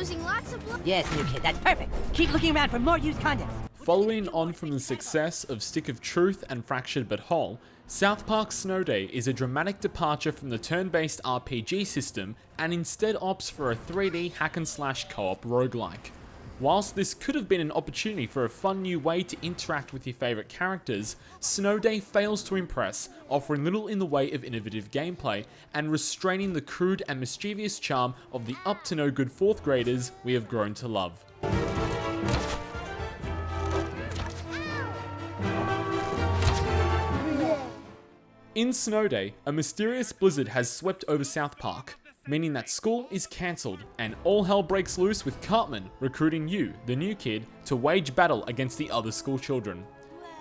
losing lots of blood. Yes, new kid, that's perfect. Keep looking around for more used condoms. Following on from the success of Stick of Truth and Fractured But Whole, South Park Snow Day is a dramatic departure from the turn-based RPG system and instead opts for a 3D hack-and-slash co-op roguelike. Whilst this could have been an opportunity for a fun new way to interact with your favourite characters, Snow Day fails to impress, offering little in the way of innovative gameplay and restraining the crude and mischievous charm of the up-to-no-good 4th graders we have grown to love. In Snow Day, a mysterious blizzard has swept over South Park, meaning that school is cancelled and all hell breaks loose with Cartman recruiting you, the new kid, to wage battle against the other school children.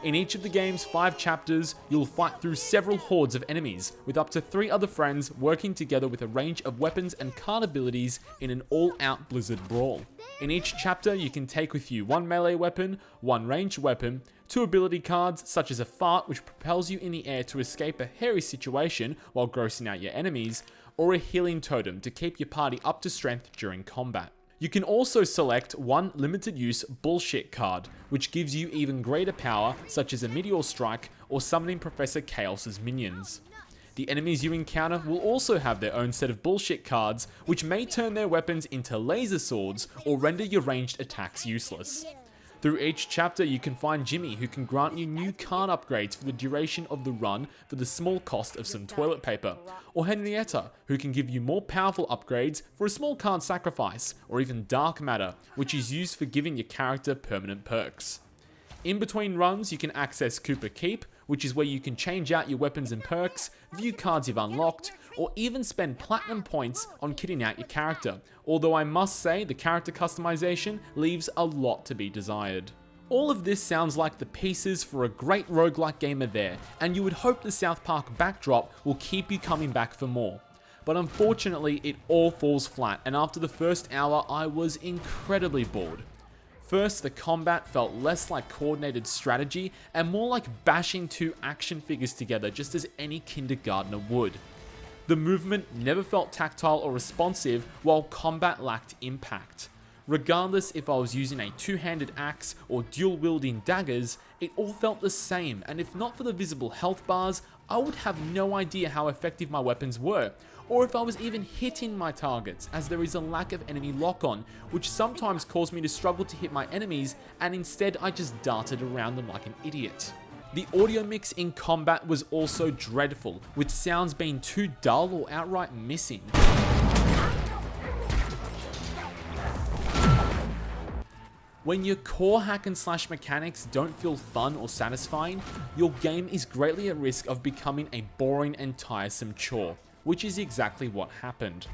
In each of the game's 5 chapters, you'll fight through several hordes of enemies, with up to 3 other friends working together with a range of weapons and card abilities in an all-out blizzard brawl. In each chapter, you can take with you 1 melee weapon, 1 ranged weapon, 2 ability cards such as a fart which propels you in the air to escape a hairy situation while grossing out your enemies, or a healing totem to keep your party up to strength during combat. You can also select 1 limited use bullshit card, which gives you even greater power such as a meteor strike or summoning Professor Chaos's minions. The enemies you encounter will also have their own set of bullshit cards, which may turn their weapons into laser swords or render your ranged attacks useless. Through each chapter, you can find Jimmy, who can grant you new card upgrades for the duration of the run for the small cost of some toilet paper, or Henrietta, who can give you more powerful upgrades for a small card sacrifice, or even Dark Matter, which is used for giving your character permanent perks. In between runs, you can access Cooper Keep, which is where you can change out your weapons and perks, view cards you've unlocked, or even spend platinum points on kitting out your character, although I must say the character customization leaves a lot to be desired. All of this sounds like the pieces for a great roguelike game are there, and you would hope the South Park backdrop will keep you coming back for more. But unfortunately, it all falls flat, and after the first hour, I was incredibly bored. First, the combat felt less like coordinated strategy and more like bashing 2 action figures together just as any kindergartner would. The movement never felt tactile or responsive, while combat lacked impact. Regardless if I was using a 2-handed axe or dual-wielding daggers, it all felt the same, and if not for the visible health bars, I would have no idea how effective my weapons were, or if I was even hitting my targets, as there is a lack of enemy lock-on, which sometimes caused me to struggle to hit my enemies, and instead I just darted around them like an idiot. The audio mix in combat was also dreadful, with sounds being too dull or outright missing. When your core hack and slash mechanics don't feel fun or satisfying, your game is greatly at risk of becoming a boring and tiresome chore, which is exactly what happened.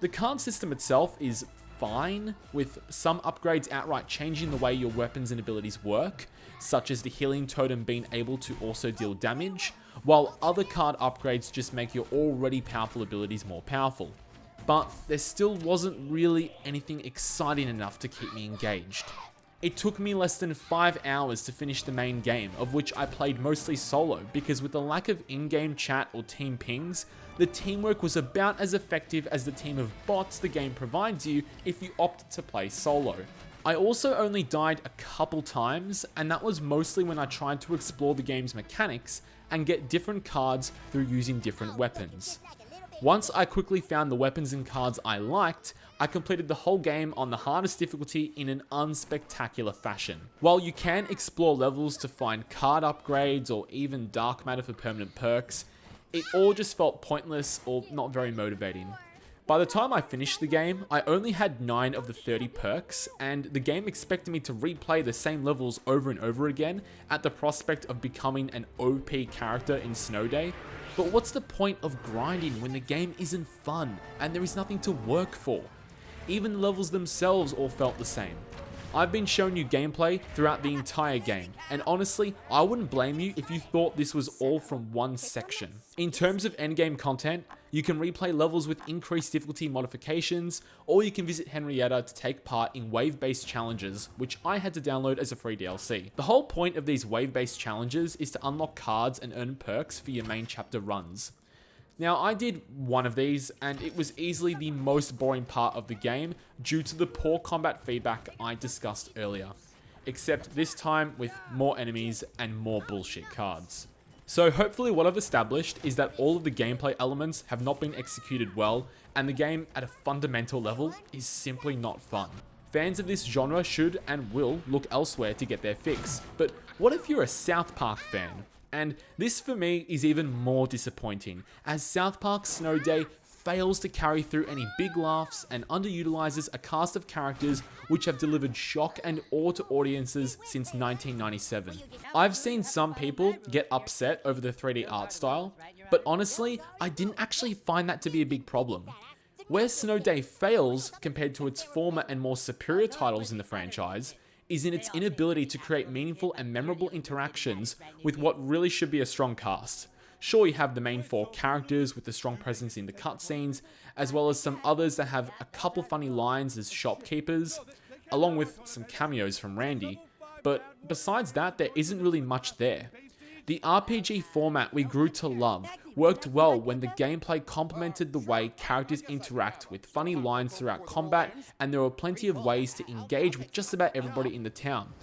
The card system itself is fine, with some upgrades outright changing the way your weapons and abilities work, such as the healing totem being able to also deal damage, while other card upgrades just make your already powerful abilities more powerful. But there still wasn't really anything exciting enough to keep me engaged. It took me less than 5 hours to finish the main game, of which I played mostly solo, because with the lack of in-game chat or team pings, the teamwork was about as effective as the team of bots the game provides you if you opt to play solo. I also only died a couple times, and that was mostly when I tried to explore the game's mechanics and get different cards through using different weapons. Once I quickly found the weapons and cards I liked, I completed the whole game on the hardest difficulty in an unspectacular fashion. While you can explore levels to find card upgrades or even dark matter for permanent perks, it all just felt pointless or not very motivating. By the time I finished the game, I only had 9 of the 30 perks, and the game expected me to replay the same levels over and over again at the prospect of becoming an OP character in Snow Day. But what's the point of grinding when the game isn't fun and there is nothing to work for? Even the levels themselves all felt the same. I've been showing you gameplay throughout the entire game, and honestly, I wouldn't blame you if you thought this was all from one section. In terms of endgame content, you can replay levels with increased difficulty modifications, or you can visit Henrietta to take part in wave-based challenges, which I had to download as a free DLC. The whole point of these wave-based challenges is to unlock cards and earn perks for your main chapter runs. Now, I did one of these, and it was easily the most boring part of the game due to the poor combat feedback I discussed earlier. Except this time with more enemies and more bullshit cards. So hopefully what I've established is that all of the gameplay elements have not been executed well, and the game at a fundamental level is simply not fun. Fans of this genre should and will look elsewhere to get their fix. But what if you're a South Park fan? And this for me is even more disappointing, as South Park Snow Day fails to carry through any big laughs and underutilizes a cast of characters which have delivered shock and awe to audiences since 1997. I've seen some people get upset over the 3D art style, but honestly, I didn't actually find that to be a big problem. Where Snow Day fails compared to its former and more superior titles in the franchise is in its inability to create meaningful and memorable interactions with what really should be a strong cast. Sure, you have the main 4 characters with a strong presence in the cutscenes, as well as some others that have a couple funny lines as shopkeepers, along with some cameos from Randy, but besides that, there isn't really much there. The RPG format we grew to love worked well when the gameplay complemented the way characters interact with funny lines throughout combat, and there were plenty of ways to engage with just about everybody in the town.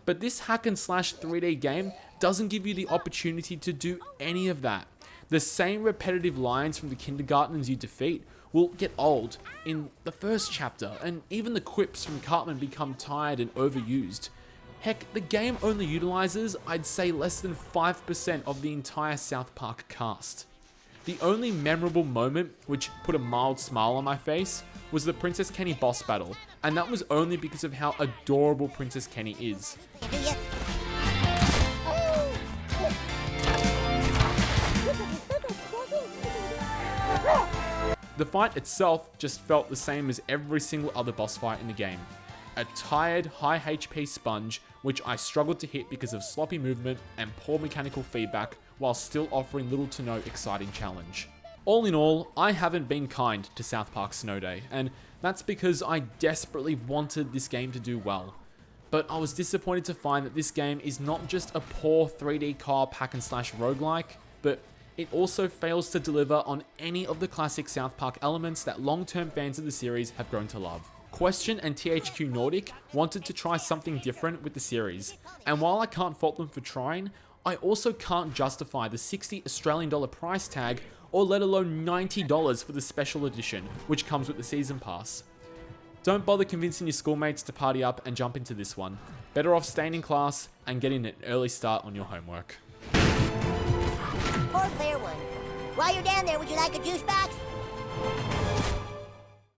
But this hack and slash 3D game doesn't give you the opportunity to do any of that. The same repetitive lines from the kindergartners you defeat will get old in the first chapter, and even the quips from Cartman become tired and overused. Heck, the game only utilizes, I'd say, less than 5% of the entire South Park cast. The only memorable moment which put a mild smile on my face was the Princess Kenny boss battle, and that was only because of how adorable Princess Kenny is. The fight itself just felt the same as every single other boss fight in the game. A tired, high HP sponge, which I struggled to hit because of sloppy movement and poor mechanical feedback, while still offering little to no exciting challenge. All in all, I haven't been kind to South Park Snow Day, and that's because I desperately wanted this game to do well. But I was disappointed to find that this game is not just a poor 3D co-op hack and slash roguelike, but it also fails to deliver on any of the classic South Park elements that long-term fans of the series have grown to love. Question and THQ Nordic wanted to try something different with the series, and while I can't fault them for trying, I also can't justify the $60 Australian price tag, or let alone $90 for the special edition, which comes with the season pass. Don't bother convincing your schoolmates to party up and jump into this one. Better off staying in class and getting an early start on your homework. Poor player 1. While you're down there, would you like a juice box?